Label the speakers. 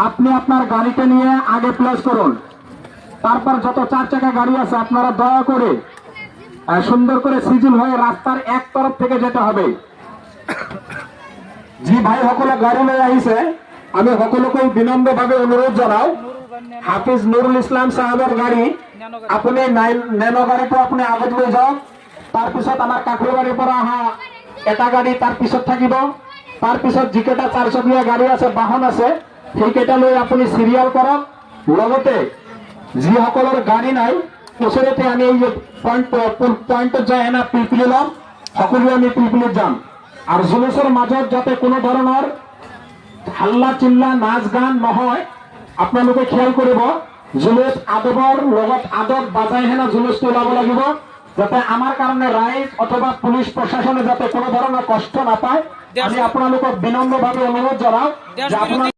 Speaker 1: আপনি আপনার গাড়িকে নিয়ে আগে প্লেস করুন। তারপর যত 4 চাকা গাড়ি আছে আপনারা দয়া করে সুন্দর করে সিজিল হয়ে রাস্তার এক তরফ থেকে যেতে হবে। জি ভাই সকলে গাড়ি লই আহিছে, আমি সকলকে বিনম্র ভাবে অনুরোধ জানাও, হাফিজ নুরুল ইসলাম সাহেবের গাড়ি আপনি ন্যানো গাড়িটা আপনি আগত লৈ যাওক। তাৰপিছত আমাৰ কাকুৰ গাড়ীৰ পৰা অহা এটা গাড়ী তাৰ পিছত থাকিব। তাৰপিছত যিকেইটা 4 চকীয়া গাড়ী আছে, বাহন আছে, সেইকেইটা লৈ আপুনি সিরিয়াল কৰক। লগতে যিসকলৰ গাড়ী নাই ওচৰতে আমি এই পয়েন্টত যাই না পিলপিলি ল'ম, সকলোৱে আমি পিলপিলিত যাম। আৰু জুলুচৰ মাজত যাতে কোনো ধৰণৰ হাল্লা চিল্লা নাচ গান নহয় আপোনালোকে খেয়াল কৰিব। জুলুচ আদবৰ লগত আদব বাজাই হেনা জুলুচটো ওলাব লাগিব, যাতে আমাৰ কাৰণে ৰাইজ অথবা পুলিচ প্ৰশাসনে যাতে কোনো ধৰণৰ কষ্ট নাপায়। আমি আপোনালোকক বিনম্ৰভাৱে অনুৰোধ জনাওঁ যে আপোনালোকে